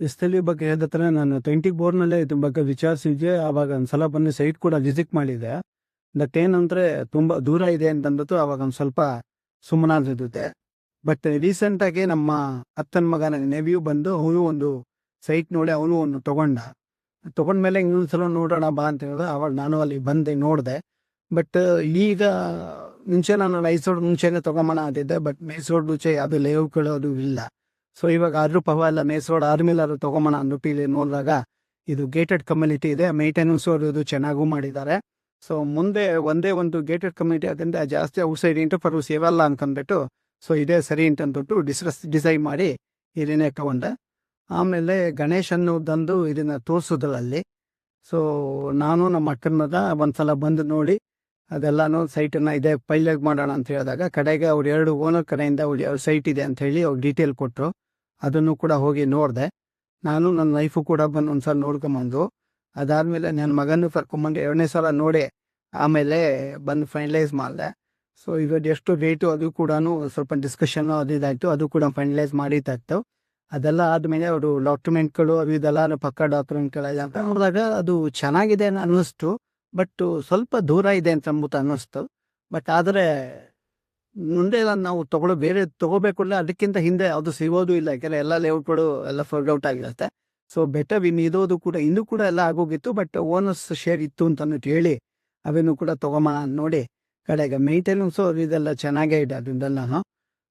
S-L-V ಬಗ್ಗೆ ಹೇಳಿದ್ರೆ ನಾನು 24 ಇದ್ರ ಬಗ್ಗೆ ವಿಚಾರಿಸಿದ್ದೆ. ಆವಾಗ ಒಂದ್ಸಲ ಬಂದು ಸೈಟ್ ಕೂಡ ವಿಸಿಟ್ ಮಾಡಿದ್ದೆ. ಬಟ್ ಏನಂದ್ರೆ ತುಂಬಾ ದೂರ ಇದೆ ಅಂತಂದ್ಬಿಟ್ಟು ಅವಾಗ ಒಂದು ಸ್ವಲ್ಪ ಸುಮ್ಮನಾಗಿದ್ದೆ. ಬಟ್ ರೀಸೆಂಟ್ ಆಗಿ ನಮ್ಮ ಅತ್ತನ ಮಗನ ನೆವ್ಯೂ ಬಂದು ಅವನು ಒಂದು ಸೈಟ್ ನೋಡಿ ಅವನು ಒಂದು ತಗೊಂಡ್ಮೇಲೆ ಇನ್ನೊಂದ್ಸಲ ನೋಡೋಣ ಬಾ ಅಂತ ಹೇಳಿದ್ರೆ ಅವಾಗ ನಾನು ಅಲ್ಲಿ ಬಂದೆ ನೋಡಿದೆ. ಬಟ್ ಈಗ ಮುಂಚೆ ನಾನು ಮೈಸೂರು ಮುಂಚೆನೆ ತಗೊಂಬಣ ಅಂತಿದ್ದೆ. ಬಟ್ ಮೈಸೂರು ಮುಂಚೆ ಯಾವುದು ಲೇಔಟ್ಗಳು ಅದು ಇಲ್ಲ. ಸೊ ಇವಾಗ ಆದ್ರೂ ಪರವಾಗಿಲ್ಲ ಮೈಸೂರು ಆದ್ಮೇಲೆ ಅದು ತಗೊಂಬಣ ಅಂದ್ಬಿಟ್ಟು ಇಲ್ಲಿ ನೋಡಿದಾಗ ಇದು ಗೇಟೆಡ್ ಕಮ್ಯುನಿಟಿ ಇದೆ. ಮೇಂಟೆನೆನ್ಸ್ ಇದು ಚೆನ್ನಾಗೂ ಮಾಡಿದ್ದಾರೆ. ಸೊ ಮುಂದೆ ಒಂದೇ ಒಂದು ಗೇಟೆಡ್ ಕಮ್ಯುನಿಟಿ ಅದರಿಂದ ಜಾಸ್ತಿ ಔಟ್ಸೈಡ್ ಇಂಟರ್ಫರ್ ಸೇವಲ್ಲ ಅನ್ಕೊಂಡ್ಬಿಟ್ಟು ಸೊ ಇದೇ ಸರಿ ಅಂತಂದ್ಬಿಟ್ಟು ಡಿಸೈಡ್ ಮಾಡಿ ಇದನ್ನೇ ತಗೊಂಡೆ. ಆಮೇಲೆ ಗಣೇಶನ್ನು ತಂದು ಇದನ್ನ ತೋರಿಸೋದ್ರಲ್ಲಿ ಸೊ ನಾನು ನಮ್ಮ ಅಕ್ಕನ ಮಗ ಒಂದ್ಸಲ ಬಂದು ನೋಡಿ ಅದೆಲ್ಲಾನು ಸೈಟನ್ನು ಇದೇ ಪೈಲಾಗಿ ಮಾಡೋಣ ಅಂತ ಹೇಳಿದಾಗ ಕಡೆಗೆ ಅವ್ರು 2 ಓನರ್ ಕಡೆಯಿಂದ ಅವ್ರು ಸೈಟ್ ಇದೆ ಅಂತ ಹೇಳಿ ಅವ್ರು ಡೀಟೇಲ್ ಕೊಟ್ಟರು. ಅದನ್ನು ಕೂಡ ಹೋಗಿ ನೋಡಿದೆ. ನಾನು ನನ್ನ ವೈಫು ಕೂಡ ಬಂದು ಒಂದ್ಸಲ ನೋಡ್ಕೊಂಬಂದು ಅದಾದಮೇಲೆ ನನ್ನ ಮಗನೂ ಕರ್ಕೊಂಬಂದು 2ನೇ ಸಲ ನೋಡಿ ಆಮೇಲೆ ಬಂದು ಫೈನಲೈಸ್ ಮಾಡಿದೆ. ಸೊ ಇವಾಗ ಎಷ್ಟು ರೇಟು ಅದು ಕೂಡ ಸ್ವಲ್ಪ ಡಿಸ್ಕಷನ್ನು ಅದು ಇದಾಯಿತು. ಅದು ಕೂಡ ಫೈನಲೈಸ್ ಮಾಡಿದ್ದಾಯಿತು. ಅದೆಲ್ಲ ಆದಮೇಲೆ ಅವರು ಡಾಕ್ಯುಮೆಂಟ್ಗಳು ಅದು ಇದೆಲ್ಲ ಪಕ್ಕ ಡಾಕ್ಯುಮೆಂಟ್ಗಳು ಅಂತ ನೋಡಿದಾಗ ಅದು ಚೆನ್ನಾಗಿದೆ ಅನ್ನಿಸ್ತು. ಬಟ್ ಸ್ವಲ್ಪ ದೂರ ಇದೆ ಅಂತ ಅಂದ್ಬಿಟ್ಟು ಅನ್ನಿಸ್ತು. ಬಟ್ ಆದರೆ ಮುಂದೆ ನಾವು ಬೇರೆ ತಗೋಬೇಕಲ್ಲ ಅದಕ್ಕಿಂತ ಹಿಂದೆ ಅದು ಸಿಗೋದು ಇಲ್ಲ. ಯಾಕೆಂದರೆ ಎಲ್ಲ ಲೇಔಟ್ಗಳು ಎಲ್ಲ ಫರ್ಡ್ ಔಟ್ ಆಗಿರುತ್ತೆ. ಸೊ ಬೆಟರ್ ಇರೋದು ಕೂಡ ಇನ್ನೂ ಕೂಡ ಎಲ್ಲ ಆಗೋಗಿತ್ತು. ಬಟ್ ಓನರ್ಸ್ ಶೇರ್ ಇತ್ತು ಅಂತ ಹೇಳಿ ಅವೇನು ಕೂಡ ತಗೊಂಬ ನೋಡಿ ಕಡೆಗೆ ಮೇಂಟೆನೆನ್ಸು ಇದೆಲ್ಲ ಚೆನ್ನಾಗೇ ಇದೆ ಅದರಿಂದೆಲ್ಲ.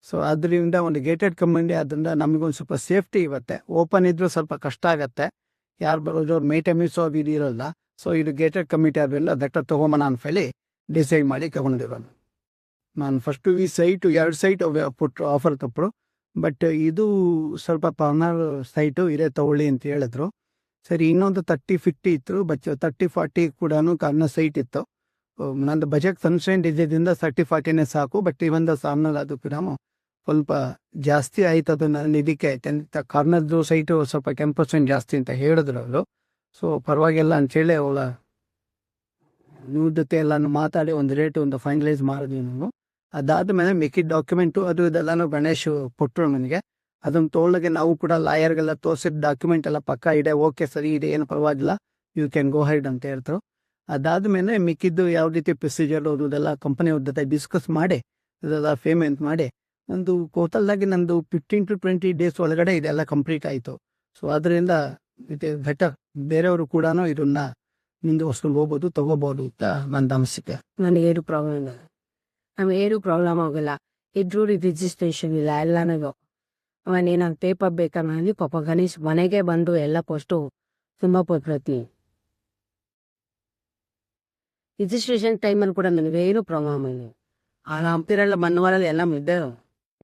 ಸೊ ಅದರಿಂದ ಒಂದು ಗೇಟೆಡ್ ಕಮ್ಯುನಿಟಿ ಅದರಿಂದ ನಮಗೊಂದು ಸ್ವಲ್ಪ ಸೇಫ್ಟಿ ಇರುತ್ತೆ. ಓಪನ್ ಇದ್ರೂ ಸ್ವಲ್ಪ ಕಷ್ಟ ಆಗತ್ತೆ. ಯಾರು ಬರೋದು ಮೇಂಟೆನೆನ್ಸು ಅದು ಇದು ಇರೋಲ್ಲ. ಸೊ ಇದು ಗೇಟೆಡ್ ಕಮ್ಯುನಿಟಿ ಅದರಿಂದ ಅದಕ್ಕೆ ತಗೊಂಬನ ಅಂತ ಹೇಳಿ ಡಿಸೈಡ್ ಮಾಡಿ ತಗೊಂಡಿರೋದು. ನಾನು ಫಸ್ಟು ಈ ಸೈಟು 2 ಸೈಟ್ ಕೊಟ್ಟರು ಆಫರ್ ತಪ್ಪರು. ಬಟ್ ಇದು ಸ್ವಲ್ಪ ಕಾರ್ನರ್ ಸೈಟು ಇದೇ ತಗೊಳ್ಳಿ ಅಂತ ಹೇಳಿದ್ರು. ಸರಿ ಇನ್ನೊಂದು 30-50 ಇತ್ತು. ಬಟ್ 30-40 ಕೂಡ ಕಾರ್ನರ್ ಸೈಟ್ ಇತ್ತು. ನಂದು ಬಜೆಟ್ ಕನ್ಸ್ಟೆಂಟ್ ಇದ್ದಿದ್ದರಿಂದ 30-40ನೇ ಸಾಕು. ಬಟ್ ಈ ಒಂದು ಸಾಮ್ನಲ್ಲಿ ಅದು ಕೂಡ ಸ್ವಲ್ಪ ಜಾಸ್ತಿ ಆಯ್ತು. ಅದು ನನ್ನ ಇದಕ್ಕೆ ಆಯ್ತು. ಕಾರ್ನರ್ದು ಸೈಟು ಸ್ವಲ್ಪ 10% ಜಾಸ್ತಿ ಅಂತ ಹೇಳಿದ್ರು ಅವರು. ಸೊ ಪರವಾಗಿಲ್ಲ ಅಂಥೇಳಿ ಅವಳ ನೀವು ಜೊತೆ ಎಲ್ಲಾನು ಮಾತಾಡಿ ಒಂದು ರೇಟ್ ಒಂದು ಫೈನಲೈಸ್ ಮಾಡಿದ್ವಿ ನಾವು. ಅದಾದಮೇಲೆ ಮಿಕ್ಕಿದ ಡಾಕ್ಯುಮೆಂಟು ಅದು ಇದೆಲ್ಲನೂ ಗಣೇಶ್ ಕೊಟ್ಟರು ನನಗೆ. ಅದನ್ನು ತೊಗೊಳಗೆ ನಾವು ಕೂಡ ಲಾಯರ್ಗೆಲ್ಲ ತೋರಿಸಿದ ಡಾಕ್ಯುಮೆಂಟ್ ಎಲ್ಲ ಪಕ್ಕ ಇದೆ, ಓಕೆ ಸರಿ ಇದೆ, ಏನು ಪರವಾಗಿಲ್ಲ, ಯು ಕ್ಯಾನ್ ಗೋ ಹೆಡ್ ಅಂತ ಹೇಳ್ತಾರೆ. ಅದಾದಮೇಲೆ ಮಿಕ್ಕಿದ್ದು ಯಾವ ರೀತಿ ಪ್ರೊಸೀಜರ್ ಅದೆಲ್ಲ ಕಂಪನಿ ಜೊತೆ ಡಿಸ್ಕಸ್ ಮಾಡಿ ಇದೆಲ್ಲ ಪೇಮೆಂಟ್ ಮಾಡಿ ನಂದು ಟೋಟಲ್ದಾಗಿ ನಂದು 15 to 20 ಡೇಸ್ ಒಳಗಡೆ ಇದೆಲ್ಲ ಕಂಪ್ಲೀಟ್ ಆಯಿತು. ಸೊ ಅದರಿಂದ ಇದು ಬೆಟರ್. ಬೇರೆಯವರು ಕೂಡ ಇದನ್ನ ಮುಂದುವರ್ಸ್ಕೊಂಡು ಹೋಗ್ಬೋದು, ತಗೋಬೋದು ಅಂತ ನನ್ನ ಅನಿಸಿಕೆ. ನನಗೇನು ಪ್ರಾಬ್ಲಮ್ ಇಲ್ಲ. ನಮಗೇನು ಪ್ರಾಬ್ಲಮ್ ಆಗೋಲ್ಲ. ಇದ್ರೂ ರಿಜಿಸ್ಟ್ರೇಷನ್ ಇಲ್ಲ ಎಲ್ಲನೂ. ಅವನೇನಾದ್ರು ಪೇಪರ್ ಬೇಕನ್ನೋದು ಪಾಪ ಗಣೇಶ್ ಮನೆಗೆ ಬಂದು ಎಲ್ಲ ಪೋಸ್ಟು ತುಂಬ ಪ್ರತಿ ರಿಜಿಸ್ಟ್ರೇಷನ್ ಟೈಮಲ್ಲಿ ಕೂಡ ನನಗೇನು ಪ್ರಾಬ್ಲಮ್ ಇಲ್ಲ. ಆ ಹಂಪಿರೆಲ್ಲ ಮಣ್ಣವರಲ್ಲಿ ಎಲ್ಲ ಇದ್ದೆ